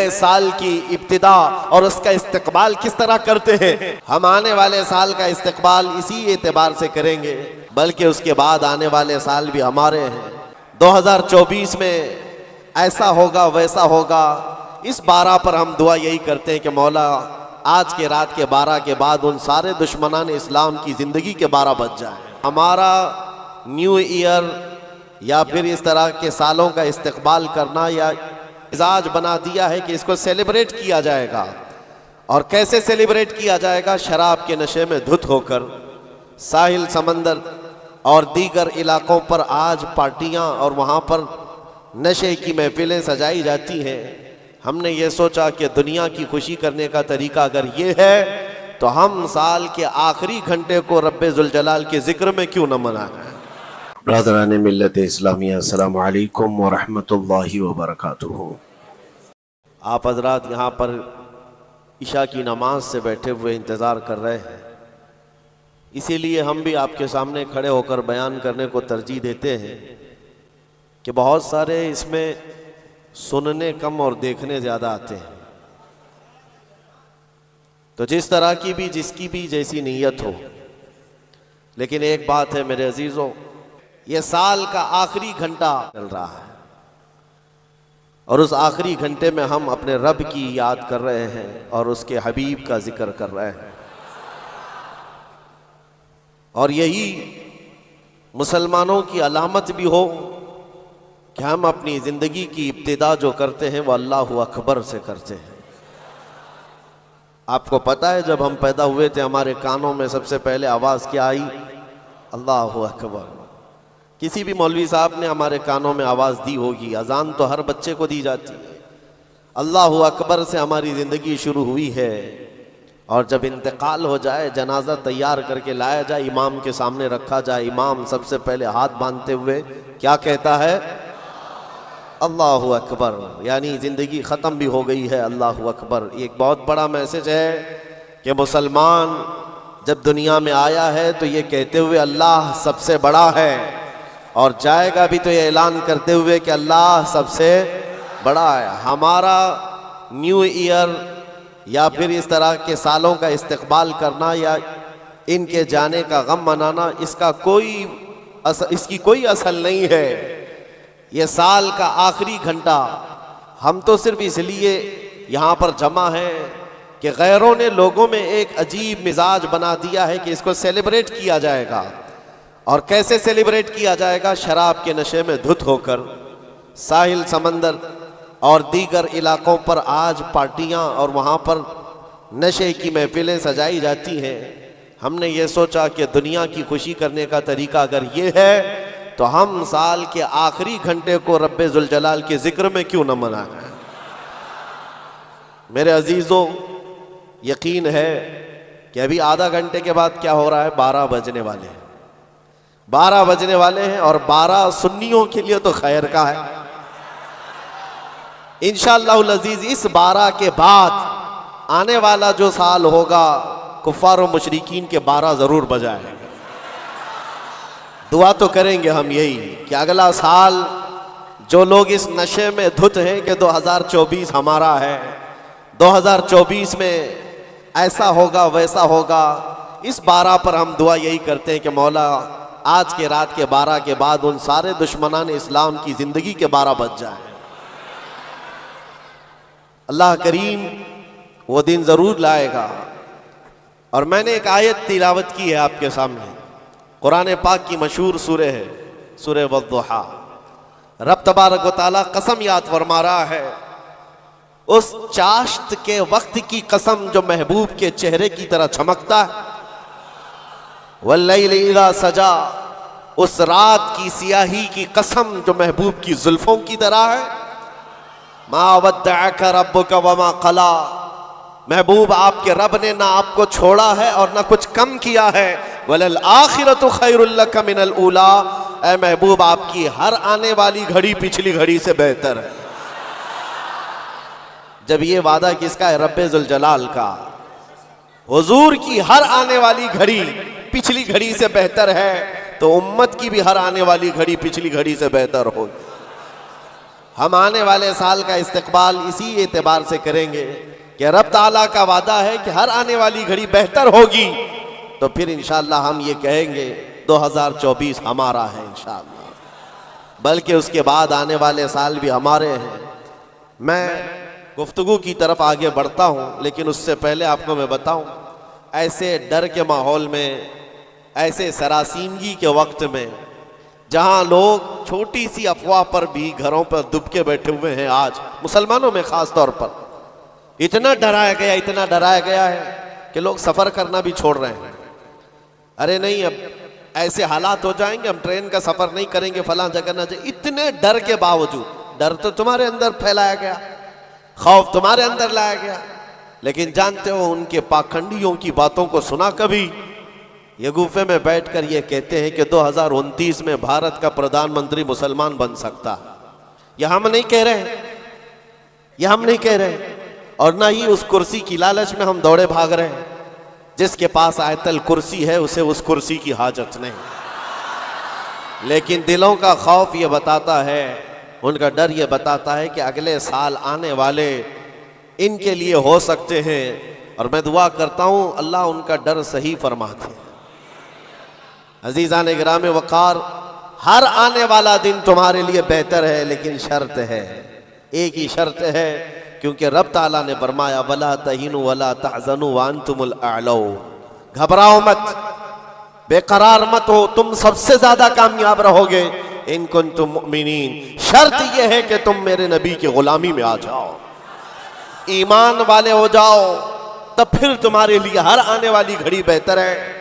साल की इब्तिदा और उसका इस्तकबाल किस तरह करते हैं। हम आने वाले साल का इस्तकबाल इसी एतबार से करेंगे, बल्कि उसके बाद आने वाले साल भी हमारे हैं। 2024 में ऐसा होगा वैसा होगा, इस 12 पर हम दुआ यही करते हैं कि मौला आज के रात के 12 के बाद उन सारे दुश्मनान इस्लाम की ज़िंदगी के 12 बज जाए। हमारा न्यू ईयर या फिर इस तरह के सालों का इस्तकबाल करना या मिजाज बना दिया है कि इसको सेलिब्रेट किया जाएगा। और कैसे सेलिब्रेट किया जाएगा? शराब के नशे में धुत होकर साहिल समंदर और दीगर इलाकों पर आज पार्टियां और वहाँ पर नशे की महफिलें सजाई जाती हैं। हमने ये सोचा कि दुनिया की खुशी करने का तरीका अगर ये है तो हम साल के आखिरी घंटे को रब्बे जुल जलाल के जिक्र में क्यों न मनाएं। ब्रदरान मिल्लत इस्लामिया, अस्सलामु अलैकुम व रहमतुल्लाहि व बरकातुहू। आप हजरात यहाँ पर इशा की नमाज से बैठे हुए इंतज़ार कर रहे हैं, इसीलिए हम भी आपके सामने खड़े होकर बयान करने को तरजीह देते हैं कि बहुत सारे इसमें सुनने कम और देखने ज़्यादा आते हैं। तो जिस तरह की भी जिसकी भी जैसी नीयत हो, लेकिन एक बात है मेरे अजीज़ों, ये साल का आखिरी घंटा चल रहा है और उस आखिरी घंटे में हम अपने रब की याद कर रहे हैं और उसके हबीब का जिक्र कर रहे हैं। और यही मुसलमानों की अलामत भी हो कि हम अपनी ज़िंदगी की इब्तिदा जो करते हैं वो अल्लाहु अकबर से करते हैं। आपको पता है जब हम पैदा हुए थे हमारे कानों में सबसे पहले आवाज़ क्या आई? अल्लाहु अकबर। किसी भी मौलवी साहब ने हमारे कानों में आवाज़ दी होगी, अजान तो हर बच्चे को दी जाती है। अल्लाहु अकबर से हमारी ज़िंदगी शुरू हुई है और जब इंतकाल हो जाए, जनाजा तैयार करके लाया जाए, इमाम के सामने रखा जाए, इमाम सबसे पहले हाथ बांधते हुए क्या कहता है? अल्लाहु अकबर। यानी ज़िंदगी ख़त्म भी हो गई है, अल्लाहु अकबर। एक बहुत बड़ा मैसेज है कि मुसलमान जब दुनिया में आया है तो ये कहते हुए अल्लाह सबसे बड़ा है, और जाएगा भी तो ये ऐलान करते हुए कि अल्लाह सबसे बड़ा है। हमारा न्यू ईयर या फिर इस तरह के सालों का इस्तकबाल करना या इनके जाने का गम मनाना, इसकी कोई असल नहीं है। ये साल का आखिरी घंटा हम तो सिर्फ इसलिए यहाँ पर जमा हैं कि गैरों ने लोगों में एक अजीब मिजाज बना दिया है कि इसको सेलिब्रेट किया जाएगा। और कैसे सेलिब्रेट किया जाएगा? शराब के नशे में धुत होकर साहिल समंदर और दीगर इलाकों पर आज पार्टियां और वहाँ पर नशे की महफिलें सजाई जाती हैं। हमने ये सोचा कि दुनिया की खुशी करने का तरीका अगर ये है तो हम साल के आखिरी घंटे को रब्बे जुल जलाल के जिक्र में क्यों न मनाएं। मेरे अजीज़ों, यकीन है कि अभी आधा घंटे के बाद क्या हो रहा है? 12 बजने वाले हैं। 12 बजने वाले हैं और 12 सुन्नियों के लिए तो खैर का है। इंशाअल्लाह अज़ीज़ इस 12 के बाद आने वाला जो साल होगा कुफ़ार और मुशरिकीन के 12 ज़रूर बजाएंगे। दुआ तो करेंगे हम यही कि अगला साल जो लोग इस नशे में धुत हैं कि 2024 हमारा है, 2024 में ऐसा होगा वैसा होगा, इस 12 पर हम दुआ यही करते हैं कि मौला आज के रात के 12 के बाद उन सारे दुश्मनान इस्लाम की ज़िंदगी के 12 बज जाए। अल्लाह करीम वो दिन ज़रूर लाएगा। और मैंने एक आयत तिलावत की है आपके सामने, कुरान पाक की मशहूर सूरह है, सूरह वद्दुहा। रब तबारक व तआला कसम याद फरमा रहा है, उस चाश्त के वक्त की कसम जो महबूब के चेहरे की तरह चमकता है, वल्लैल इज़ा सजा, उस रात की सियाही की कसम जो महबूब की जुल्फों की तरह है। मा वद्दअक रब्बुक वमा क़ला, महबूब आपके रब ने ना आपको छोड़ा है और ना कुछ कम किया है। वलल आखिरतु खैरुल लक मिनल ऊला, ऐ महबूब आपकी हर आने वाली घड़ी पिछली घड़ी से बेहतर है। जब ये वादा किसका है? रब्बे जुल जलाल का। हुजूर की हर आने वाली घड़ी पिछली घड़ी से बेहतर है, तो उम्मत की भी हर आने वाली घड़ी पिछली घड़ी से बेहतर हो। हम आने वाले साल का इस्तकबाल इसी एतबार से करेंगे कि रब ताला का वादा है कि हर आने वाली घड़ी बेहतर होगी, तो फिर इंशाअल्लाह हम ये कहेंगे 2024 हमारा है इंशाअल्लाह, बल्कि उसके बाद आने वाले साल भी हमारे हैं। मैं गुफ्तगू की तरफ आगे बढ़ता हूँ, लेकिन उससे पहले आपको मैं बताऊँ, ऐसे डर के माहौल में, ऐसे सरासीमगी के वक्त में, जहाँ लोग छोटी सी अफवाह पर भी घरों पर दुबके बैठे हुए हैं, आज मुसलमानों में ख़ास तौर पर इतना डराया गया, इतना डराया गया है कि लोग सफ़र करना भी छोड़ रहे हैं। अरे नहीं, अब ऐसे हालात हो जाएंगे, हम ट्रेन का सफ़र नहीं करेंगे, फलां जगह ना जाए। इतने डर के बावजूद, डर तो तुम्हारे अंदर फैलाया गया, खौफ तुम्हारे अंदर लाया गया, लेकिन जानते हो उनके पाखंडियों की बातों को सुना कभी? ये गुफे में बैठकर ये कहते हैं कि 2029 में भारत का प्रधानमंत्री मुसलमान बन सकता। यह हम नहीं कह रहे, यह हम नहीं कह रहे, और ना ही उस कुर्सी की लालच में हम दौड़े भाग रहे हैं। जिसके पास आयतल कुर्सी है उसे उस कुर्सी की हाजत नहीं, लेकिन दिलों का खौफ ये बताता है, उनका डर ये बताता है कि अगले साल आने वाले इनके लिए हो सकते हैं, और मैं दुआ करता हूँ अल्लाह उनका डर सही फरमाते। अजीज़ान गिराम वक़ार, हर आने वाला दिन तुम्हारे लिए बेहतर है, लेकिन शर्त है, एक ही शर्त है, क्योंकि रब ताला ने फरमाया वला तहीनु वला तहज़नु व अंतुमुल अअलौ, घबराओ मत, बेकरार मत हो, तुम सबसे ज्यादा कामयाब रहोगे इन कुंतुम मुमिनीन। शर्त यह है कि तुम मेरे नबी की गुलामी में आ जाओ, ईमान वाले हो जाओ, तब फिर तुम्हारे लिए हर आने वाली घड़ी बेहतर है,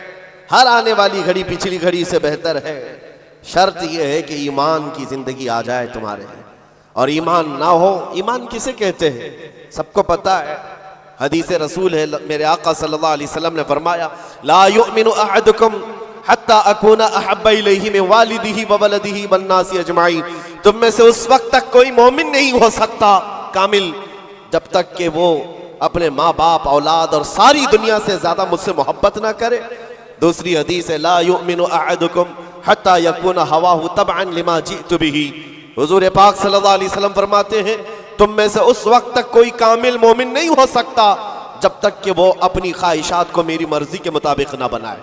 हर आने वाली घड़ी पिछली घड़ी से बेहतर है। शर्त यह है कि ईमान की जिंदगी आ जाए तुम्हारे, और ईमान ना हो, ईमान किसे कहते हैं सबको पता है, हदीस रसूल है, मेरे आका सल्लल्लाहु अलैहि वसल्लम ने फरमाया ला युमिनु अहदुकुम हत्ता अकूना अहब्बा इलैहि मिन वालिदिही व वलदिही वन नासी अजमाइन। तुम में से उस वक्त तक कोई मोमिन नहीं हो सकता कामिल जब तक कि वो अपने माँ बाप, औलाद और सारी दुनिया से ज्यादा मुझसे मोहब्बत ना करे। दूसरी हदीस है ला युमिनु अहदुकुम हत्ता यकूना हवाहु तबअन लिमा जिअतु बिही। हुजूर पाक सल्लल्लाहु अलैहि वसल्लम फरमाते हैं तुम में से उस वक्त तक कोई कामिल मोमिन नहीं हो सकता जब तक कि वो अपनी ख्वाहिशात को मेरी मर्जी के मुताबिक ना बनाए।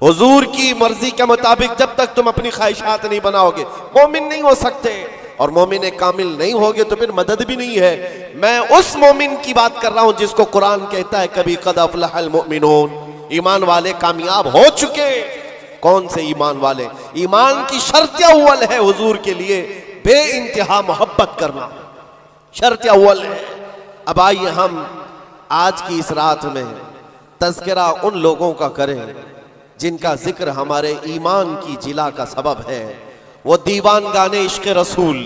हुजूर की मर्जी के मुताबिक जब तक तुम अपनी ख्वाहिशात नहीं बनाओगे मोमिन नहीं हो सकते, और मोमिन कामिल नहीं होगे तो फिर मदद भी नहीं है। मैं उस मोमिन की बात कर रहा हूं जिसको कुरान कहता है कभी कद अफलहल मुमिनून, ईमान वाले कामयाब हो चुके। कौन से ईमान वाले? ईमान की शर्त अव्वल है हुजूर के लिए बे इंतहा मोहब्बत करना, शर्त अव्वल है। अब आइए हम आज की इस रात में तज़किरा उन लोगों का करें जिनका जिक्र हमारे ईमान की जिला का सबब है। वो दीवान गाने इश्क रसूल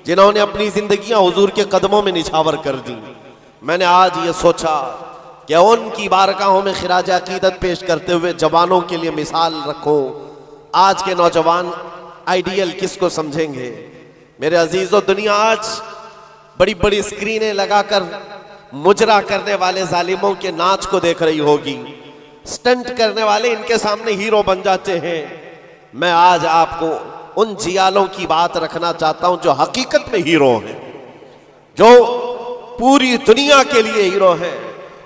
जिन्होंने अपनी जिंदगियां हुजूर के कदमों में निछावर कर दी। मैंने आज ये सोचा कि उनकी बारगाहों में खिराज अकीदत पेश करते हुए जवानों के लिए मिसाल रखो। आज के नौजवान आइडियल किसको समझेंगे? मेरे अजीजों, दुनिया आज बड़ी बड़ी स्क्रीनें लगाकर मुजरा करने वाले जालिमों के नाच को देख रही होगी। स्टंट करने वाले इनके सामने हीरो बन जाते हैं। मैं आज आपको उन जियालों की बात रखना चाहता हूं जो हकीकत में हीरो हैं, जो पूरी दुनिया के लिए हीरो हैं।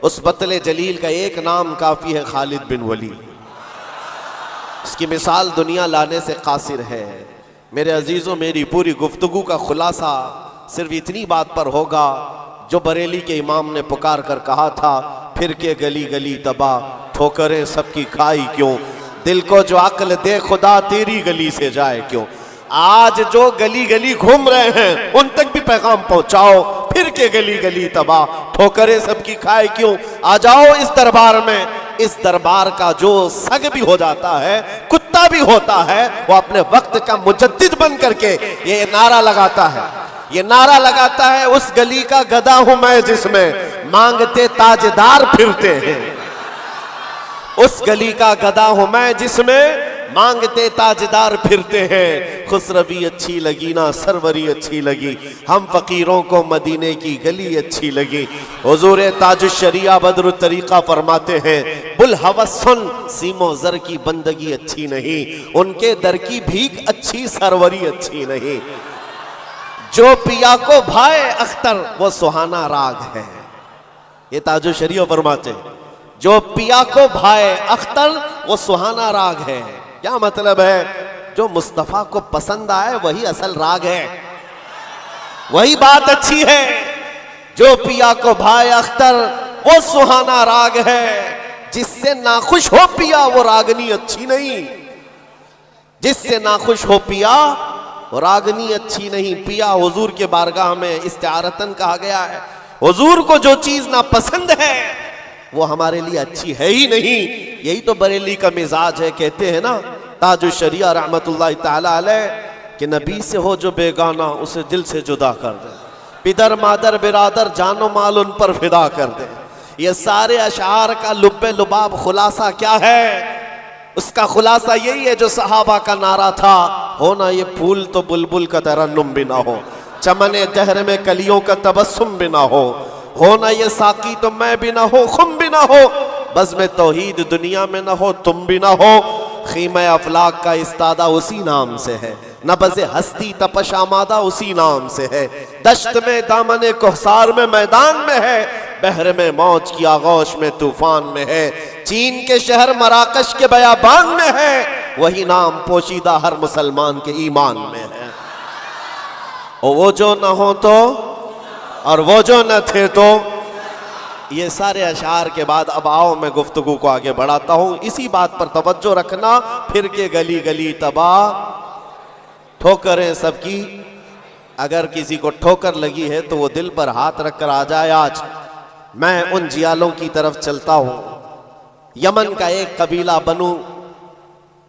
उस बतले जलील का एक नाम काफी है, खालिद बिन वलीद। इसकी मिसाल दुनिया लाने से कासिर है। मेरे अजीजों, मेरी पूरी गुफ्तगू का खुलासा सिर्फ इतनी बात पर होगा जो बरेली के इमाम ने पुकार कर कहा था, फिर के गली गली तबाह ठोकरें सबकी खाई क्यों, दिल को जो अक्ल दे खुदा तेरी गली से जाए क्यों। आज जो गली गली घूम रहे हैं उन तक भी पैगाम पहुंचाओ, फिर के गली गली तबाह ठोकरें सबकी खाए क्यों। आ जाओ इस दरबार में, इस दरबार का जो सग भी हो जाता है, कुत्ता भी होता है, वो अपने वक्त का मुजद्दिद बन करके ये नारा लगाता है, ये नारा लगाता है, उस गली का गधा हूं मैं जिसमें मांगते ताजदार फिरते हैं। उस गली का गधा हूं मैं जिसमें मांगते ताजदार फिरते हैं। खुसरवी अच्छी लगी ना सरवरी अच्छी लगी, हम फकीरों को मदीने की गली अच्छी लगी। हुजूर ताजुश शरिया बद्र तरीका फरमाते हैं, बुल हवस सुन सीमो जर की बंदगी अच्छी नहीं, उनके दर की भीख अच्छी सरवरी अच्छी नहीं। जो पिया को भाए अख्तर वो सुहाना राग है। ये ताजो शरीय फरमाते, जो पिया को भाए अख्तर वो सुहाना राग है। क्या मतलब है? जो मुस्तफा को पसंद आए वही असल राग है, वही बात अच्छी है। जो पिया को भाए अख्तर वो सुहाना राग है, जिससे नाखुश हो पिया वो रागनी अच्छी नहीं। जिससे नाखुश हो पिया वो रागनी अच्छी नहीं। पिया हुजूर के बारगाह में इस्तिआरतन कहा गया है। हुजूर को जो चीज ना पसंद है वो हमारे लिए अच्छी है ही नहीं। यही तो बरेली का मिजाज है। कहते हैं ना ताजुल शरिया रहमतुल्लाह ताला अलैह कि नबी से हो जो बेगाना उसे दिल से जुदा कर दे, पिदर मादर बिरादर जानो माल उन पर फिदा कर दे। ये सारे अशार का लुब्बे लुबाब खुलासा क्या है? उसका खुलासा यही है जो सहाबा का नारा था, हो ना ये फूल तो बुलबुल का तरन्नुम भी ना हो, चमने दहर में कलियों का तबस्सुम भी ना हो ना ये साकी तो मैं भी ना हो, खुम भी ना हो, बस में तौहीद दुनिया में ना हो, तुम भी ना हो। खीमे अफलाक का इस्तादा उसी नाम से है, नबज़े हस्ती तपश आमादा उसी नाम से है। दश्त में दामने कोहसार में मैदान में है, बहर में मौज की आगोश में तूफान में है, चीन के शहर मराकश के बयाबान में है, वही नाम पोशीदा हर मुसलमान के ईमान में है। और वो जो न हो तो और वो जो न थे तो। ये सारे अशार के बाद अब आओ मैं गुफ्तगू को आगे बढ़ाता हूं। इसी बात पर तवज्जो रखना, फिर के गली गली तबाह ठोकरें सबकी। अगर किसी को ठोकर लगी है तो वो दिल पर हाथ रखकर आ जाए। आज मैं उन जियालों की तरफ चलता हूं। यमन का एक कबीला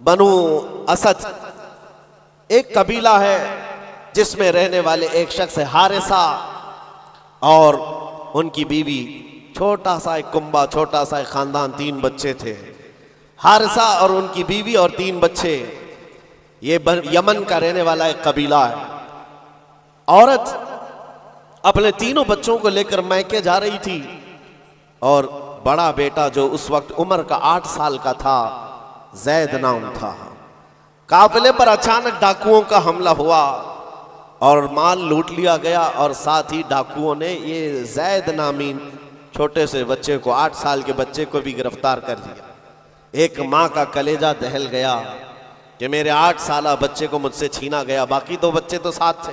बनु असद एक कबीला है जिसमें रहने वाले एक शख्स है हारिसा, और उनकी बीवी, छोटा सा एक कुंबा, छोटा सा एक खानदान, 3 बच्चे थे। हारिसा और उनकी बीवी और 3 बच्चे। ये यमन का रहने वाला एक कबीला है। औरत अपने तीनों बच्चों को लेकर मैके जा रही थी, और बड़ा बेटा जो उस वक्त उम्र का 8 साल का था, जैद नाम था। काफिले पर अचानक डाकुओं का हमला हुआ और माल लूट लिया गया, और साथ ही डाकुओं ने ये जैद नामीन छोटे से बच्चे को, 8 साल के बच्चे को भी गिरफ्तार कर लिया। एक माँ का कलेजा दहल गया कि मेरे 8 साला बच्चे को मुझसे छीना गया। बाकी 2 बच्चे तो साथ थे।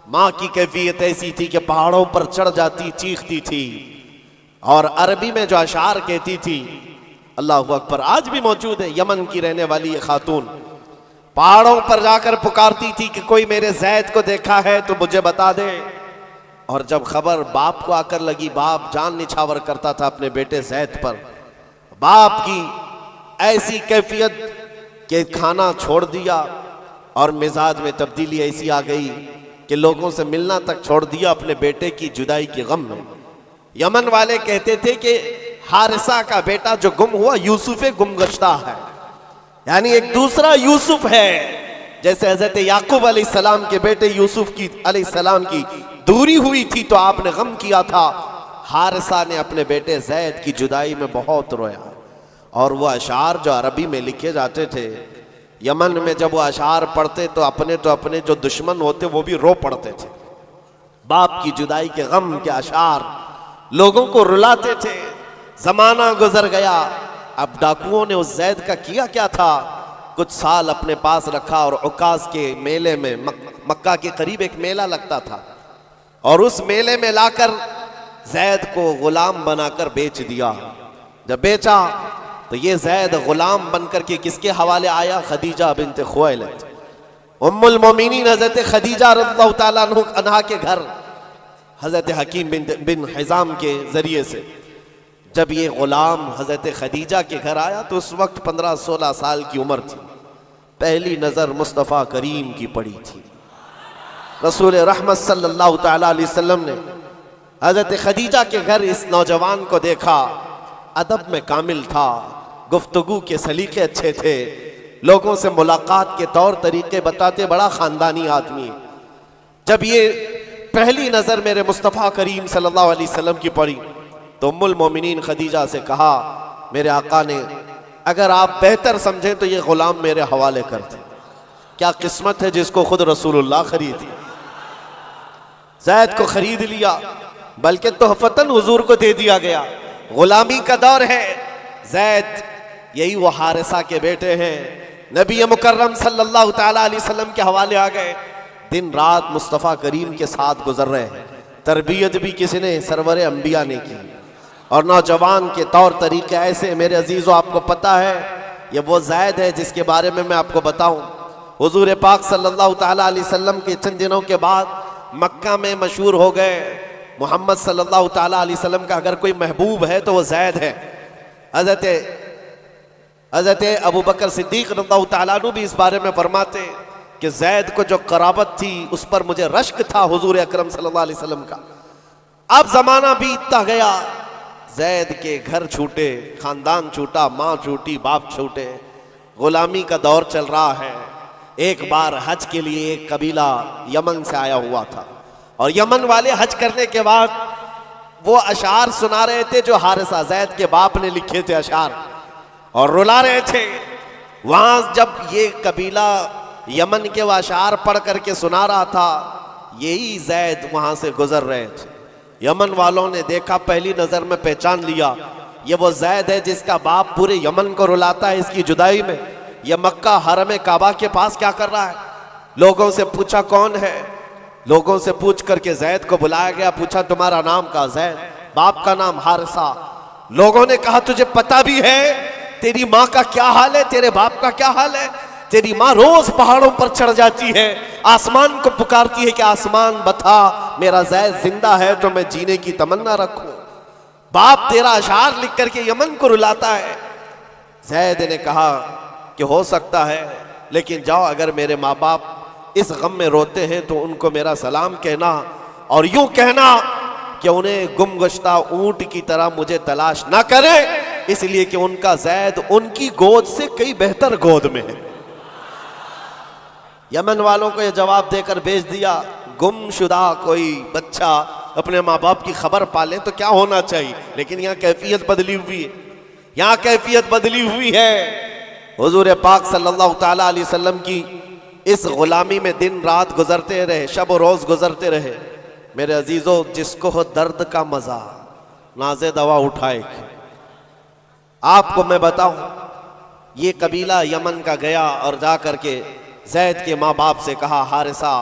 माँ की कैफियत ऐसी थी कि पहाड़ों पर चढ़ जाती, चीखती थी, और अरबी में जो अशार कहती थी, अल्लाहु अकबर, आज भी मौजूद है। यमन की रहने वाली ये खातून पहाड़ों पर जाकर पुकारती थी कि कोई मेरे जैद को देखा है तो मुझे बता दे। और जब खबर बाप को आकर लगी, बाप जान निछावर करता था अपने बेटे जैद पर। बाप की ऐसी कैफियत कि खाना छोड़ दिया, और मिजाज में तब्दीली ऐसी आ गई कि लोगों से मिलना तक छोड़ दिया अपने बेटे की जुदाई के गम में। यमन वाले कहते थे कि हारिसा का बेटा जो गुम हुआ यूसुफ गुमगश्ता है, यानी एक दूसरा यूसुफ है। जैसे हजरत याकूब अलैहिस्सलाम के बेटे यूसुफ की अलैहिस्सलाम की दूरी हुई थी तो आपने गम किया था, हारिसा ने अपने बेटे जैद की जुदाई में बहुत रोया। और वो अशार जो अरबी में लिखे जाते थे, यमन में जब वो अशार पढ़ते तो अपने जो दुश्मन होते वो भी रो पड़ते थे। बाप की जुदाई के गम के अशार लोगों को रुलाते थे। जमाना गुजर गया। अब डाकुओं ने उस जैद का किया क्या था, कुछ साल अपने पास रखा, और उकास के मेले में, मक्का के करीब एक मेला लगता था, और उस मेले में लाकर जैद को गुलाम बनाकर बेच दिया। जब बेचा तो ये जैद गुलाम बनकर के किसके हवाले आया? खदीजा बिन्त खुवैलिद, उम्मुल मोमिनीन हजरत खदीजा रज़ियल्लाहु ताला अन्हा के घर हजरत हकीम बिन हिजाम के जरिए से जब ये गुलाम हजरत खदीजा के घर आया तो उस वक्त 15-16 साल की उम्र थी। पहली नजर मुस्तफ़ा करीम की पड़ी थी। रसूल रहमत सल्लल्लाहु ताला अलैहि वसल्लम ने हजरत खदीजा के घर इस नौजवान को देखा। अदब में कामिल था, गुफ्तगू के सलीके अच्छे थे, लोगों से मुलाकात के तौर तरीके बताते, बड़ा खानदानी आदमी। जब ये पहली नजर मेरे मुस्तफ़ा करीम सल्लल्लाहु अलैहि वसल्लम की पड़ी तो उम्मुल मोमिनीन खदीजा से कहा, मेरे आका ने अगर आप बेहतर समझें तो ये गुलाम मेरे हवाले कर दें। क्या किस्मत है जिसको खुद रसूलुल्लाह खरीदी। जैद को खरीद लिया, बल्कि तोहफतन हुजूर को दे दिया गया। गुलामी का दौर है। जैद यही वो हारिसा के बेटे हैं, नबी मुकर्रम सल्लल्लाहु ताला अलैहि वसल्लम के हवाले आ गए। दिन रात मुस्तफ़ा करीम के साथ गुजर रहे हैं। तरबियत भी किसी ने सरवर अंबिया ने की, और नौजवान के तौर तरीके ऐसे। मेरे अजीज़ों, आपको पता है ये वो जैद है जिसके बारे में मैं आपको बताऊं। हुजूर पाक सल्लल्लाहु ताला अलैहि वसल्लम के चंद दिनों के बाद मक्का में मशहूर हो गए, मोहम्मद सल्लल्लाहु ताला अलैहि वसल्लम का अगर कोई महबूब है तो वो जैद है। हज़रत अबू बकर सिद्दीक़ रज़ियल्लाहु ताला अन्हु भी इस बारे में फरमाते कि जैद को जो कराबत थी उस पर मुझे रश्क था हुजूर अकरम सल्लल्लाहु अलैहि वसल्लम का। अब जमाना बीतता गया, जैद के घर छूटे, खानदान छूटा, माँ छूटी, बाप छूटे, गुलामी का दौर चल रहा है। एक बार हज के लिए एक कबीला यमन से आया हुआ था, और यमन वाले हज करने के बाद वो अशार सुना रहे थे जो हारिसा जैद के बाप ने लिखे थे अशार, और रुला रहे थे। वहां जब ये कबीला यमन के वो अशार पढ़ करके सुना रहा था, यही जैद वहां से गुजर रहे थे। यमन वालों ने देखा, पहली नजर में पहचान लिया, ये वो जैद है जिसका बाप पूरे यमन को रुलाता है इसकी जुदाई में। यह मक्का हरम काबा के पास क्या कर रहा है? लोगों से पूछा कौन है, लोगों से पूछ करके जैद को बुलाया गया। पूछा तुम्हारा नाम? का जैद। बाप का नाम? हारिसा। लोगों ने कहा तुझे पता भी है तेरी माँ का क्या हाल है, तेरे बाप का क्या हाल है? तेरी माँ रोज पहाड़ों पर चढ़ जाती है, आसमान को पुकारती है कि आसमान बता मेरा जैद जिंदा है तो मैं जीने की तमन्ना रखूं। बाप तेरा अशार लिख करके यमन को रुलाता है। जैद ने कहा कि हो सकता है, लेकिन जाओ, अगर मेरे माँ बाप इस गम में रोते हैं तो उनको मेरा सलाम कहना, और यूं कहना कि उन्हें गुमगुश्ता ऊंट की तरह मुझे तलाश ना करे, इसलिए कि उनका जैद उनकी गोद से कई बेहतर गोद में है। यमन वालों को यह जवाब देकर भेज दिया, गुमशुदा कोई बच्चा अपने माँ बाप की खबर पाले तो क्या होना चाहिए, लेकिन यहाँ कैफियत बदली हुई है, यहाँ कैफियत बदली हुई है। हुजूर पाक सल्लल्लाहु ताला अलैहि वसल्लम की इस गुलामी में दिन रात गुजरते रहे, शब रोज गुजरते रहे। मेरे अजीजों, जिसको हो दर्द का मजा नाज़े दवा उठाए। आपको मैं बताऊं, ये कबीला यमन का गया और जा करके जैद के माँ बाप से कहा, हारिसा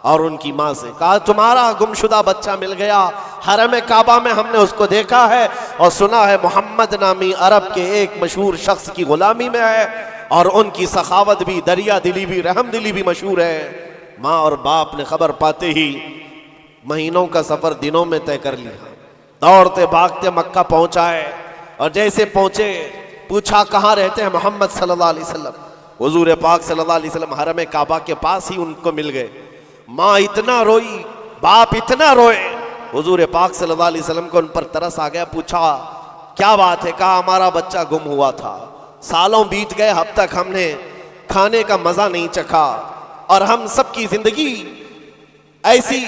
और उनकी माँ से कहा, तुम्हारा गुमशुदा बच्चा मिल गया, हरम काबा में हमने उसको देखा है और सुना है मोहम्मद नामी अरब के एक मशहूर शख्स की गुलामी में है, और उनकी सखावत भी, दरिया दिली भी, रहम दिली भी मशहूर है। माँ और बाप ने खबर पाते ही महीनों का सफर दिनों में तय कर लिया, दौड़ते भागते मक्का पहुंचाए, और जैसे पहुंचे पूछा कहाँ रहते हैं मोहम्मद सल्लल्लाहु अलैहि वसल्लम। हुजूर पाक सल्लल्लाहु अलैहि वसल्लम हरम काबा के पास ही उनको मिल गए। माँ इतना रोई, बाप इतना रोए, हुजूर पाक सल्लल्लाहु अलैहि वसल्लम को उन पर तरस आ गया। पूछा क्या बात है? कहा हमारा बच्चा गुम हुआ था, सालों बीत गए, अब तक हमने खाने का मजा नहीं चखा, और हम सबकी जिंदगी ऐसी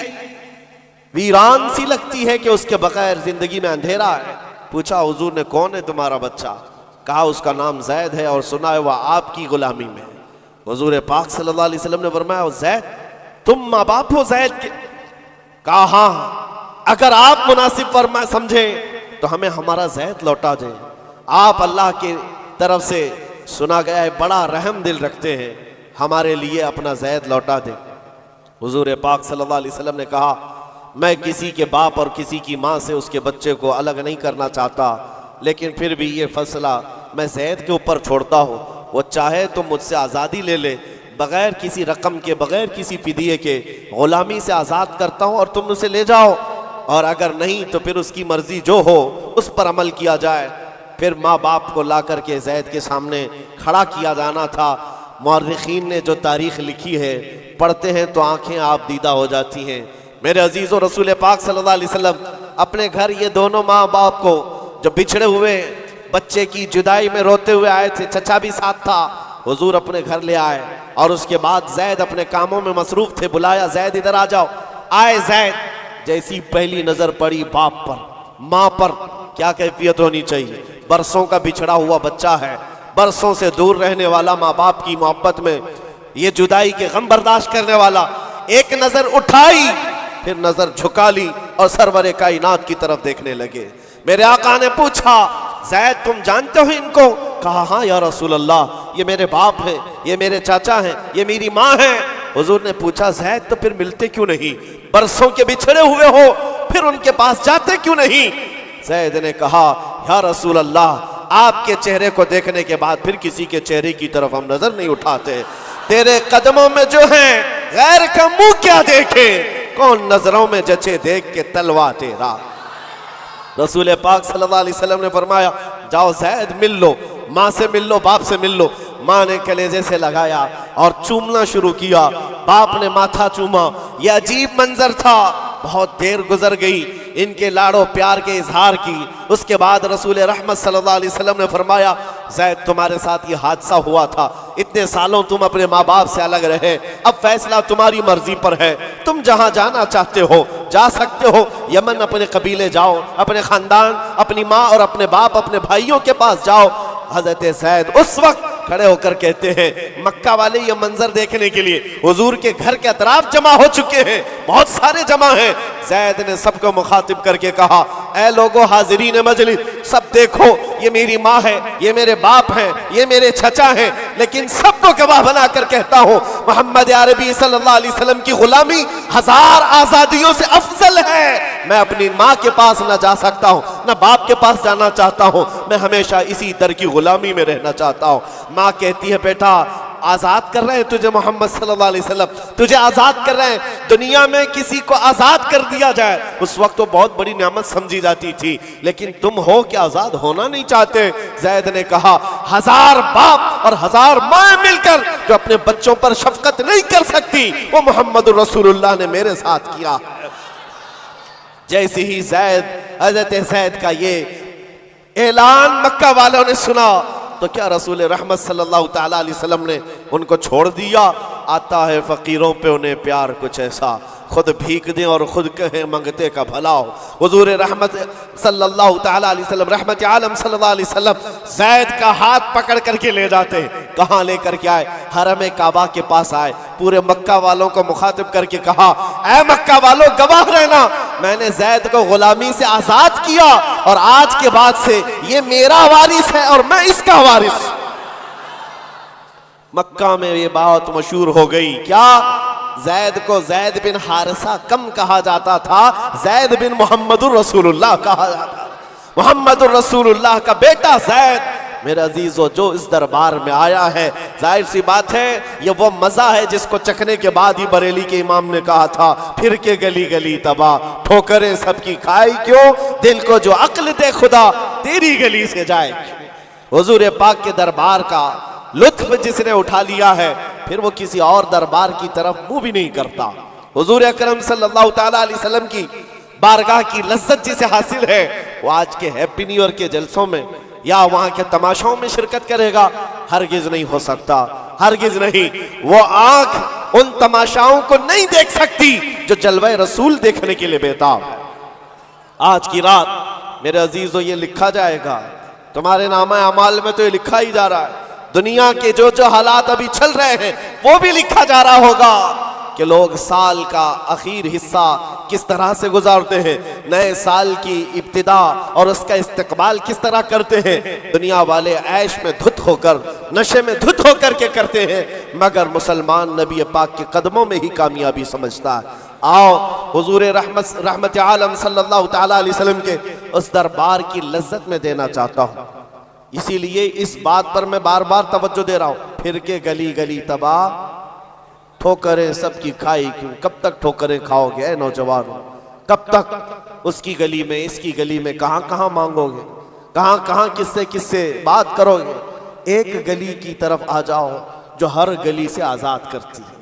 वीरान सी लगती है कि उसके बगैर जिंदगी में अंधेरा है। पूछा हुजूर ने कौन है तुम्हारा बच्चा? कहा उसका नाम जैद है और सुना है वह आपकी गुलामी में। हुजूर पाक सल्लल्लाहु अलैहि वसल्लम ने फरमाया, जैद तुम माँ बाप हो जैद के? कहा हाँ, अगर आप मुनासिब फरमा समझे तो हमें हमारा जैद लौटा दें। आप अल्लाह की तरफ से सुना गया है बड़ा रहम दिल रखते हैं, हमारे लिए अपना जैद लौटा दें। हुजूर पाक सल्लल्लाहु अलैहि वसल्लम ने कहा, मैं किसी के बाप और किसी की माँ से उसके बच्चे को अलग नहीं करना चाहता, लेकिन फिर भी ये फैसला मैं जैद के ऊपर छोड़ता हूँ। वो चाहे तो मुझसे आज़ादी ले ले, बगैर किसी रकम के, बगैर किसी फिदिये के गुलामी से आज़ाद करता हूँ, और तुम उसे ले जाओ, और अगर नहीं तो फिर उसकी मर्जी जो हो उस पर अमल किया जाए। फिर माँ बाप को ला करके जैद के सामने खड़ा किया जाना था। मुअर्रिखीन ने जो तारीख लिखी है, पढ़ते हैं तो आंखें आप दीदा हो जाती हैं। मेरे अजीज़ों, रसूल पाक सल्लल्लाहु अलैहि वसल्लम अपने घर ये दोनों माँ बाप को, जो बिछड़े हुए बच्चे की जुदाई में रोते हुए आए थे, चचा भी साथ था, हुजूर अपने घर ले आए, और उसके बाद जैद अपने कामों में मसरूफ थे। बुलाया, जैद इधर आ जाओ। आए जैद, जैसी पहली नजर पड़ी बाप पर, माँ पर, क्या कैफियत होनी चाहिए? बरसों का बिछड़ा हुआ बच्चा है, बरसों से दूर रहने वाला, माँ बाप की मोहब्बत में ये जुदाई के गम बर्दाश्त करने वाला। एक नजर उठाई फिर नजर झुका ली और सरवरे कायनात की तरफ देखने लगे। मेरे आका ने पूछा, ज़ैद तुम जानते हो इनको? कहा हाँ या रसूल अल्लाह, ये मेरे बाप हैं, ये मेरे चाचा हैं, ये मेरी माँ है। हुजूर ने पूछा, ज़ैद तो फिर मिलते क्यों नहीं? बरसों के बिछड़े हुए हो, फिर उनके पास जाते क्यों नहीं? ज़ैद ने कहा, या रसूल अल्लाह, आपके चेहरे को देखने के बाद फिर किसी के चेहरे की तरफ हम नजर नहीं उठाते। तेरे कदमों में जो है गैर का मुंह क्या देखे, कौन नजरों में जचे देख के तलवा तेरा। रसूल पाक सल्लल्लाहु अलैहि वसल्लम ने फरमाया, जाओ ज़ैद मिल लो, माँ से मिल लो, बाप से मिल लो। माँ ने कलेजे से लगाया और चूमना शुरू किया, बाप ने माथा चूमा। यह अजीब मंजर था। बहुत देर गुजर गई इनके लाड़ो प्यार के इजहार की। उसके बाद रसूल रहमत सल्लल्लाहु अलैहि वसल्लम ने फरमाया, ज़ैद तुम्हारे साथ ये हादसा हुआ था, इतने सालों तुम अपने माँ बाप से अलग रहे, अब फैसला तुम्हारी मर्जी पर है, तुम जहां जाना चाहते हो जा सकते हो। यमन अपने कबीले जाओ, अपने खानदान, अपनी माँ और अपने बाप, अपने भाइयों के पास जाओ। हजरत ज़ैद उस वक्त खड़े होकर कहते हैं, मक्का वाले ये मंजर देखने के लिए हुजूर के घर के अतराफ जमा हो चुके हैं, बहुत सारे जमा हैं। ज़ैद ने सबको मुखातिब करके कहा, ऐ लोगो हाजिरीन मजलिस, सब देखो, ये मेरी माँ है, ये मेरे बाप हैं, ये मेरे चचा हैं, लेकिन सबको गवाह बनाकर कहता हूँ, मोहम्मद अरबी सल्लल्लाहु अलैहि वसल्लम की गुलामी 1000 आजादियों से अफजल है। मैं अपनी माँ के पास न जा सकता हूँ, न बाप के पास जाना चाहता हूँ, मैं हमेशा इसी दर की गुलामी में रहना चाहता हूँ। माँ कहती है, बेटा आजाद कर रहे हैं तुझे मोहम्मद सल्लल्लाहु अलैहि वसल्लम, तुझे आजाद कर रहे हैं। दुनिया में किसी को आजाद कर दिया जाए उस वक्त तो बहुत बड़ी नेमत समझी जाती थी, लेकिन तुम हो कि आजाद होना नहीं चाहते। ज़ैद ने कहा, 1000 बाप और 1000 माँ मिलकर जो अपने बच्चों पर शफकत नहीं कर सकती, वो मोहम्मद रसूलुल्लाह ने मेरे साथ किया। जैसे ही हज़रत ज़ैद का ये ऐलान मक्का वालों ने सुना तो क्या रसूल रहमत सल्लल्लाहु ताला अलैहि वसल्लम ने उनको छोड़ दिया? आता है फकीरों पे उन्हें प्यार कुछ ऐसा, खुद भीख दें और खुद कहें मंगते का भला हो। हुजूर रहमत सल्लल्लाहु ताला अलैहि वसल्लम, रहमत आलम सल्लल्लाहु अलैहि वसल्लम ज़ैद का हाथ पकड़ करके ले जाते। कहाँ लेकर के आए? हरम काबा के पास आए, पूरे मक्का वालों को मुखातिब करके कहा, ऐ मक्का वालों गवाह रहना, मैंने ज़ैद को गुलामी से आजाद किया और आज के बाद से ये मेरा वारिस है और मैं इसका वारिस। मक्का में ये बात मशहूर हो गई। क्या? ज़ैद को ज़ैद बिन हारिसा कम कहा जाता था, ज़ैद बिन मोहम्मदुर रसूलुल्लाह कहा जाता। मोहम्मदुर रसूलुल्लाह का बेटा ज़ैद। मेरे अजीजों, जो इस दरबार में आया है, जाहिर सी बात है ये वो मजा है जिसको चखने के बाद ही बरेली के इमाम ने कहा था, फिर के गली गली तबाह, ठोकरें सबकी खाई क्यों, दिल को जो अक्ल दे खुदा तेरी गली से जाए। हुजूर पाक के दरबार का लुत्फ जिसने उठा लिया है, फिर वो किसी और दरबार की तरफ मुंह भी नहीं करता। हुजूर अकरम सल्लल्लाहु ताला अलैहि वसल्लम की बारगाह की लज्जत जिसे हासिल है, वो आज के हैप्पी न्यू ईयर के जलसों में या वहां के तमाशाओं में शिरकत करेगा? हरगिज नहीं हो सकता, हरगिज नहीं। वो आंख उन तमाशाओं को नहीं देख सकती जो जलवा रसूल देखने के लिए बेताब है। आज की रात मेरे अजीजों ये लिखा जाएगा, तुम्हारे नामा अमाल में तो ये लिखा ही जा रहा है। दुनिया के जो जो हालात अभी चल रहे हैं वो भी लिखा जा रहा होगा कि लोग साल का आखिर हिस्सा किस तरह से गुजारते हैं, नए साल की इब्तिदा और उसका इस्तकबाल किस तरह करते हैं। दुनिया वाले ऐश में धुत होकर, नशे में धुत होकर के करते हैं, मगर मुसलमान नबी पाक के कदमों में ही कामयाबी समझता है। आओ हुजूर रहमत आलम सल्लल्लाहु ताला अलैहि वसल्लम के उस दरबार की लज्जत में देना चाहता हूँ। इसीलिए इस बात पर मैं बार बार तवज्जो दे रहा हूँ, फिर के गली गली तबाह, ठोकरें सबकी खाई क्यों। कब तक ठोकरें खाओगे ऐ नौजवानों? कब तक उसकी गली में इसकी गली में कहां कहां मांगोगे, कहां कहां किससे किससे बात करोगे? एक गली की तरफ आ जाओ जो हर गली से आजाद करती है।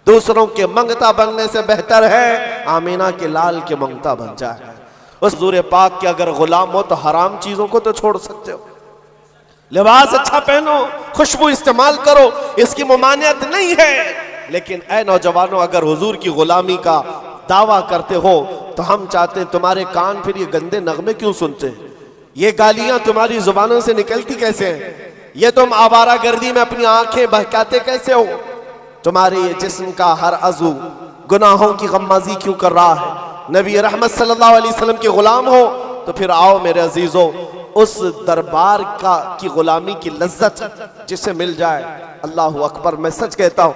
दूसरों के मंगता बनने से बेहतर है आमीना के लाल के मंगता बन जाए। उस हुजूर पाक के अगर गुलाम हो तो हराम चीजों को तो छोड़ सकते हो, लिबास अच्छा पहनो, खुशबू इस्तेमाल करो, इसकी ममानियत नहीं है। लेकिन ऐ नौजवानों, अगर हुजूर की गुलामी का दावा करते हो तो हम चाहते हैं तुम्हारे कान फिर ये गंदे नगमे क्यों सुनते हैं? ये गालियां तुम्हारी जुबानों से निकलती कैसे हैं? ये तुम आवारागर्दी में अपनी आंखें बहकाते कैसे हो? तुम्हारे ये जिस्म का हर अज़ू गुनाहों की गम्माजी क्यों कर रहा है? नबी रहमत सल्लल्लाहु अलैहि वसल्लम के गुलाम हो तो फिर आओ मेरे अजीजों, उस दरबार का की गुलामी की लज्जत जिसे मिल जाए। अल्लाह अकबर। मैं सच कहता हूँ,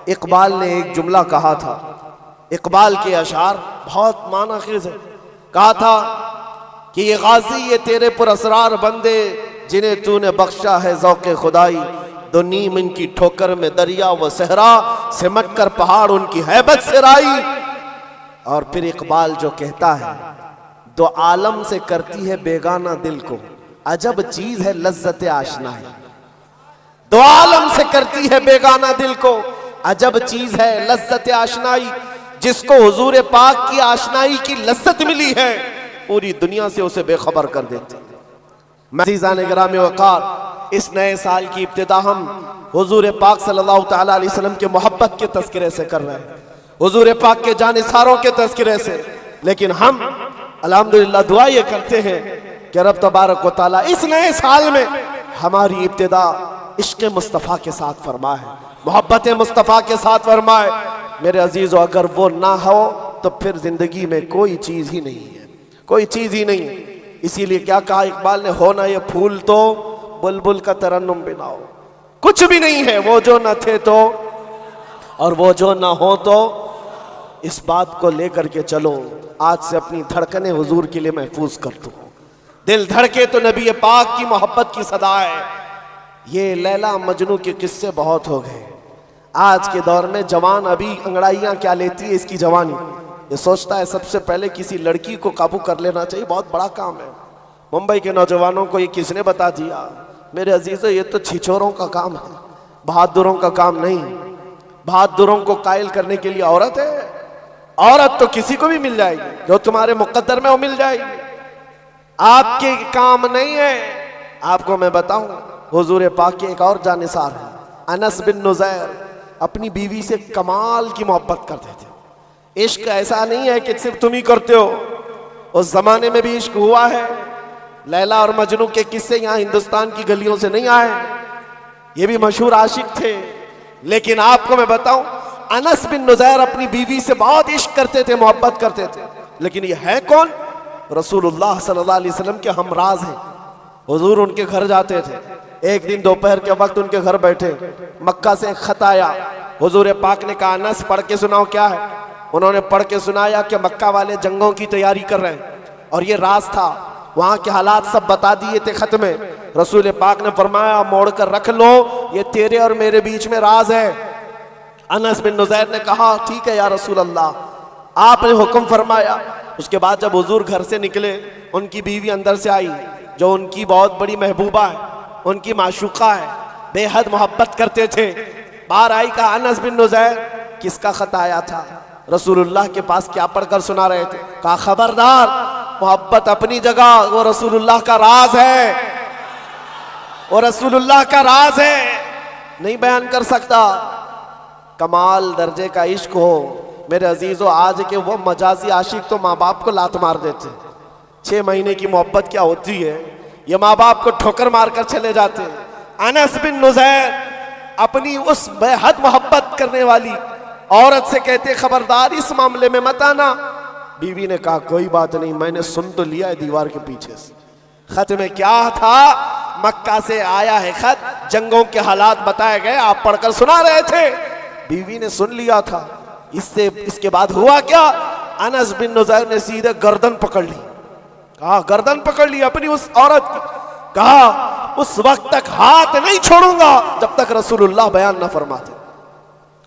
इकबाल ने एक जुमला कहा था, इकबाल के अशार बहुत मानाखेज है। कहा था कि ये गाजी ये तेरे पुरअसरार बंदे जिन्हें तूने बख्शा है ज़ौक़े खुदाई, दो नीम इनकी ठोकर में दरिया व सहरा, सिमट कर पहाड़ उनकी हैबत से राई। और फिर इकबाल जो कहता है, दो आलम से करती है बेगाना दिल को, अजब चीज है लज्जत आशनाई। दो आलम से करती है बेगाना दिल को, अजब चीज है लज्जत आशनाई। जिसको हुजूर पाक की आशनाई की लज्जत मिली है, पूरी दुनिया से उसे बेखबर कर देते हैं। अज़ीज़ान गिरामी वक़ार, इस नए साल की इब्तिदा हम हुजूर पाक सल्लल्लाहु तआला अलैहि वसल्लम के मोहब्बत के तज़किरे से कर रहे हैं, हुजूर पाक के जानिसारों के तज़किरे से। लेकिन हम अल्हम्दुलिल्लाह दुआ ये करते हैं कि रब तबारक व तआला इस नए साल में हमारी इब्तिदा इश्क़ मुस्तफ़ा के साथ फरमाए, मोहब्बत मुस्तफ़ा के साथ फरमाए। मेरे अजीज़ों, अगर वो ना हो तो फिर जिंदगी में कोई चीज़ ही नहीं है, कोई चीज़ ही नहीं है। इसीलिए क्या कहा इकबाल ने, हो ना ये फूल तो बुलबुल का तरन्नुम बिना हो। कुछ भी नहीं है वो जो न थे तो, और वो जो ना हो तो। इस बात को लेकर के चलो, आज से अपनी धड़कने हुजूर के लिए महफूज कर दो। दिल धड़के तो नबी पाक की मोहब्बत की सदा है। ये लैला मजनू के किस्से बहुत हो गए। आज के दौर में जवान अभी अंगड़ाइयाँ क्या लेती है इसकी जवानी, ये सोचता है सबसे पहले किसी लड़की को काबू कर लेना चाहिए, बहुत बड़ा काम है। मुंबई के नौजवानों को ये किसने बता दिया? मेरे अजीजों, ये तो छिछोरों का काम है, बहादुरों का काम नहीं। बहादुरों को कायल करने के लिए औरत है। औरत तो किसी को भी मिल जाएगी, जो तुम्हारे मुकद्दर में वो मिल जाएगी, आपके काम नहीं है। आपको मैं बताऊं, हुजूर पाक के एक और जानिसार है, अनस बिन नुज़ैर, अपनी बीवी से कमाल की मोहब्बत करते थे। इश्क ऐसा नहीं है कि सिर्फ तुम ही करते हो, उस जमाने में भी इश्क हुआ है। लैला और मजनू के किस्से यहाँ हिंदुस्तान की गलियों से नहीं आए, ये भी मशहूर आशिक थे। लेकिन आपको मैं बताऊं, अनस बिन नुज़ैर अपनी बीवी से बहुत इश्क करते थे, मोहब्बत करते थे। लेकिन ये है कौन? रसूलुल्लाह सल्लल्लाहु अलैहि वसल्लम के हमराज हैं। हुजूर उनके घर जाते थे। एक दिन दोपहर के वक्त उनके घर बैठे, मक्का से एक खत आया। हुजूर पाक ने कहा, अनस पढ़ के सुनाओ क्या है। उन्होंने पढ़ के सुनाया कि मक्का वाले जंगों की तैयारी कर रहे हैं, और ये राज था, वहाँ के हालात सब बता दिए थे खत में। रसूल पाक ने फरमाया, मोड़ कर रख लो, ये तेरे और मेरे बीच में राज है। अनस बिन नुज़ैर ने कहा, ठीक है या रसूल अल्लाह, आपने हुक्म फरमाया। उसके बाद जब हुजूर घर से निकले, उनकी बीवी अंदर से आई, जो उनकी बहुत बड़ी महबूबा है, उनकी माशूका है, बेहद मोहब्बत करते थे। बाहर आई, कहा, अनस बिन नुज़ैर, किसका खत आया था? रसूलुल्लाह के पास क्या पढ़कर सुना रहे थे? कहा, खबरदार, मोहब्बत अपनी जगह, वो रसूलुल्लाह का राज है, वो रसूलुल्लाह का राज है, नहीं बयान कर सकता। कमाल दर्जे का इश्क हो मेरे अजीजों। आज के वो मजाजी आशिक तो माँ बाप को लात मार देते। 6 महीने की मोहब्बत क्या होती है, ये माँ बाप को ठोकर मारकर चले जाते। अनस बिन नुज़ैर अपनी उस बेहद मोहब्बत करने वाली औरत से कहते, खबरदार इस मामले में मत आना। बीवी ने कहा, कोई बात नहीं, मैंने सुन तो लिया है दीवार के पीछे से। खत में क्या था? मक्का से आया है खत, जंगों के हालात बताए गए, आप पढ़कर सुना रहे थे। बीवी ने सुन लिया था। इसके बाद हुआ क्या? अनस बिन नुज़ैर ने सीधे गर्दन पकड़ ली। कहा, गर्दन पकड़ ली अपनी उस औरत की। कहा, उस वक्त तक हाथ नहीं छोड़ूंगा जब तक रसूलुल्लाह बयान ना फरमाते,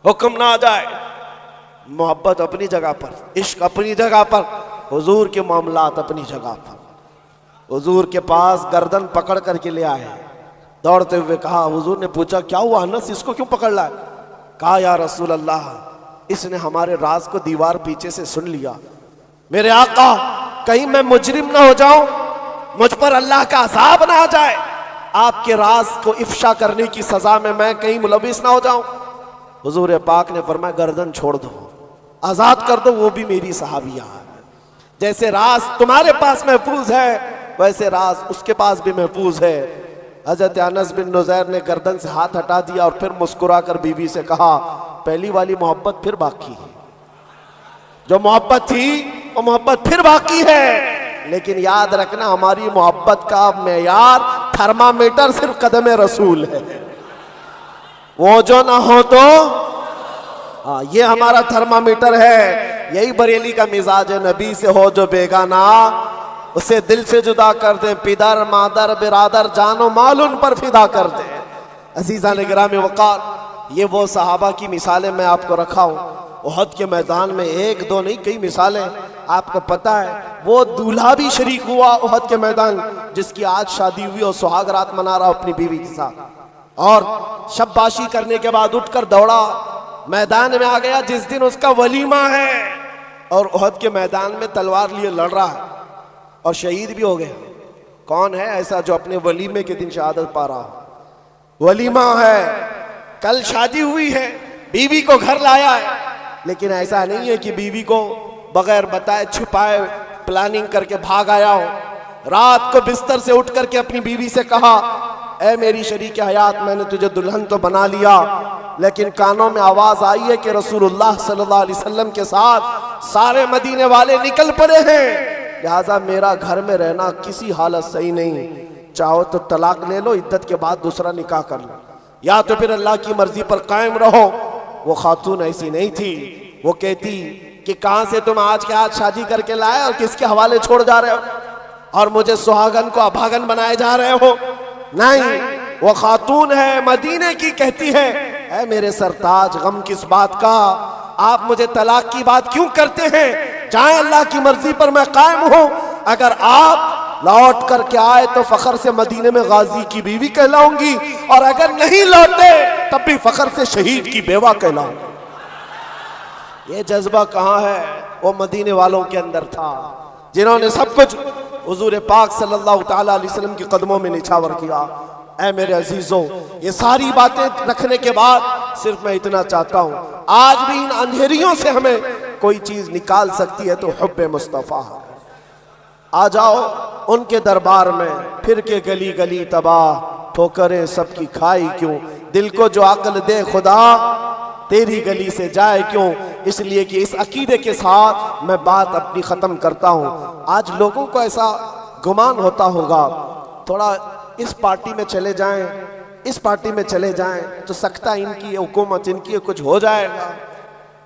हुक्म ना आ जाए। मोहब्बत अपनी जगह पर, इश्क अपनी जगह पर, हुजूर के मामलात अपनी जगह पर। हुजूर के पास गर्दन पकड़ करके ले आए, दौड़ते हुए कहा। हुजूर ने पूछा, क्या हुआ अनस, इसको क्यों पकड़ लाए? कहा, या रसूल अल्लाह, इसने हमारे राज को दीवार पीछे से सुन लिया। मेरे आका, कहीं मैं मुजरिम ना हो जाऊं, मुझ पर अल्लाह का अज़ाब ना आ जाए, आपके राज को इफ्शा करने की सजा में मैं कहीं मुलविस ना हो जाऊं। हुजूर पाक ने फरमाया, गर्दन छोड़ दो, आजाद कर दो, वो भी मेरी सहाबिया है। जैसे राज तुम्हारे पास महफूज है, वैसे राज उसके पास भी महफूज है। हजरत अनस बिन नुज़ैर ने गर्दन से हाथ हटा दिया और फिर मुस्कुरा कर बीवी से कहा, पहली वाली मोहब्बत फिर बाकी है। जो मोहब्बत थी वो मोहब्बत फिर बाकी है, लेकिन याद रखना हमारी मोहब्बत का मेयार थर्मामीटर सिर्फ कदम रसूल है। वो जो ना हो तो ये हमारा थर्मामीटर है। यही बरेली का मिजाज है, नबी से हो जो बेगाना उसे दिल से जुदा कर दे, पिदर मादर बिरादर जानो माल उन पर फिदा कर दे। अजीज़ा ने गिरामी वक़ार, ये वो सहाबा की मिसालें मैं आपको रखा हूँ। उहद के मैदान में एक दो नहीं कई मिसालें आपको पता है। वो दूल्हा भी शरीक हुआ उहद के मैदान, जिसकी आज शादी हुई और सुहाग रात मना रहा अपनी बीवी के साथ, और शब्बाशी करने के बाद उठकर दौड़ा मैदान में आ गया जिस दिन उसका वलीमा है, और उहद के मैदान में तलवार लिए लड़ रहा है और शहीद भी हो गया। कौन है ऐसा जो अपने वलीमे के दिन शहादत पा रहा हो? वलीमा है, कल शादी हुई है, बीवी को घर लाया है, लेकिन ऐसा नहीं है कि बीवी को बगैर बताए छुपाए प्लानिंग करके भाग आया हो। रात को बिस्तर से उठ करके अपनी बीवी से कहा, ऐ मेरी शरीक हयात, मैंने तुझे दुल्हन तो बना लिया, लेकिन कानों में आवाज आई है कि रसूलुल्लाह सल्लल्लाहु अलैहि वसल्लम के साथ सारे मदीने वाले निकल पड़े हैं, लिहाजा मेरा घर में रहना किसी हालत सही नहीं। चाहो तो तलाक ले लो, इद्दत के बाद दूसरा निकाह कर लो, या तो फिर अल्लाह की मर्जी पर कायम रहो। वो खातून ऐसी नहीं थी। वो कहती कि कहां से तुम आज के आज शादी करके लाए और किसके हवाले छोड़ जा रहे हो, और मुझे सुहागन को अभागन बनाए जा रहे हो? नहीं, वो खातून है, मदीने की, कहती है, ऐ मेरे सरताज, गम किस बात का, आप मुझे तलाक की बात क्यों करते हैं? चाहे अल्लाह की मर्जी पर मैं कायम हूं, अगर आप लौट करके आए तो फखर से मदीने में गाजी की बीवी कहलाऊंगी, और अगर नहीं लौटे तब भी फखर से शहीद की बेवा कहलाऊंगी। ये जज्बा कहाँ है? वो मदीने वालों के अंदर था, जिन्होंने सब कुछ हुजूर पाक सल्लल्लाहु ताला अलैहि वसल्लम के कदमों में निछावर किया। ऐ मेरे अजीजों, ये सारी बातें रखने के बाद सिर्फ मैं इतना चाहता हूँ, आज भी इन अंधेरियों से हमें कोई चीज निकाल सकती है तो हुब्बे मुस्तफा। आ जाओ उनके दरबार में, फिर के गली गली तबाह, ठोकरें सबकी खाई क्यों, दिल को जो अक्ल दे खुदा, तेरी गली से जाए क्यों। इसलिए कि इस अकीदे के साथ मैं बात अपनी ख़त्म करता हूँ। आज लोगों को ऐसा गुमान होता होगा, थोड़ा इस पार्टी में चले जाएं, इस पार्टी में चले जाएं तो सकता इनकी हुकूमत, इनकी कुछ हो जाएगा।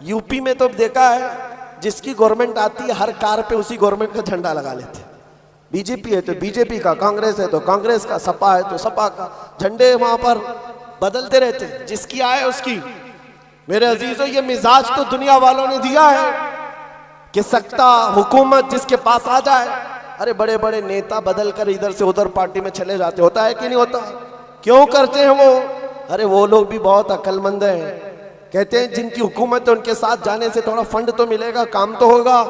यूपी में तो देखा है, जिसकी गवर्नमेंट आती है हर कार पे उसी गवर्नमेंट का झंडा लगा लेते हैं। बीजेपी है तो बीजेपी का, कांग्रेस है तो कांग्रेस का, सपा है तो सपा का, झंडे वहां पर बदलते रहते हैं, जिसकी आए उसकी। मेरे अजीजों, ये मिजाज तो दुनिया वालों ने दिया है कि सत्ता हुकूमत जिसके पास आ जाए। अरे बड़े बड़े नेता बदल कर इधर से उधर पार्टी में चले जाते, होता है कि नहीं होता? क्यों करते हैं वो? अरे वो लोग भी बहुत अक्लमंद हैं, कहते हैं जिनकी हुकूमत है उनके साथ जाने से थोड़ा फंड तो मिलेगा, काम तो होगा,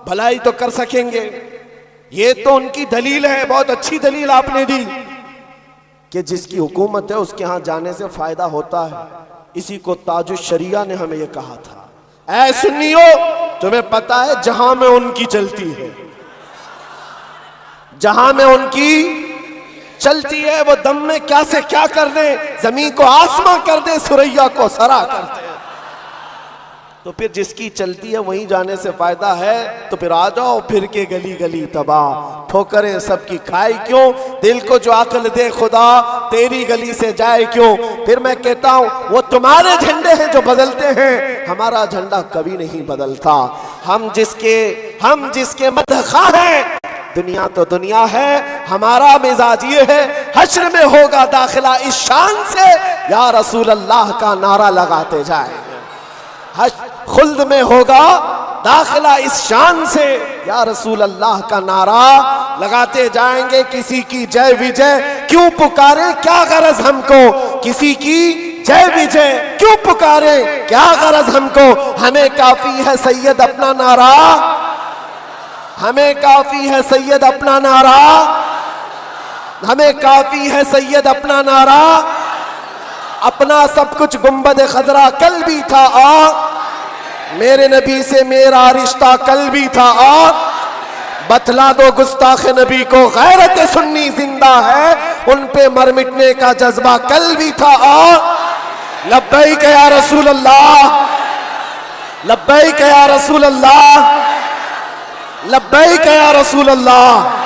भलाई तो कर सकेंगे। ये तो उनकी दलील है, बहुत अच्छी दलील आपने दी कि जिसकी हुकूमत है उसके यहाँ जाने से फायदा होता है। इसी को ताजुश शरिया ने हमें यह कहा था, ऐ सुन्नियो, तुम्हें पता है जहां में उनकी चलती है, जहां में उनकी चलती है वो दम में क्या से क्या कर दे, जमीन को आसमां कर दे, सुरैया को सरा कर दे। तो फिर जिसकी चलती है वहीं जाने से फायदा है। तो फिर आ जाओ, फिर के गली गली तबाह, ठोकरें सबकी खाई क्यों, दिल को जो अक्ल दे खुदा, तेरी गली से जाए क्यों। फिर मैं कहता हूं, वो तुम्हारे झंडे हैं जो बदलते हैं, हमारा झंडा कभी नहीं बदलता। हम जिसके मदखा हैं, दुनिया तो दुनिया है, हमारा मिजाज ये है, हश्र में होगा दाखिला इस शान से, या रसूल अल्लाह का नारा लगाते जाए। खुल्द में होगा दाखिला इस शान से, या रसूल अल्लाह का नारा लगाते जाएंगे। किसी की जय विजय क्यों पुकारे, क्या गरज हमको, किसी की जय विजय क्यों पुकारे, क्या गरज हमको। हमें काफी है सैयद अपना नारा, हमें काफी है सैयद अपना नारा, हमें काफी है सैयद अपना नारा। अपना सब कुछ गुंबद खजरा कल भी था, मेरे नबी से मेरा रिश्ता कल भी था, बतला दो गुस्ताख नबी को गैरत सुन्नी जिंदा है, उन पे मर मिटने का जज्बा कल भी था। लब्बैक या रसूल अल्लाह, लब्बैक या रसूल अल्लाह, लब्बैक या रसूल अल्लाह।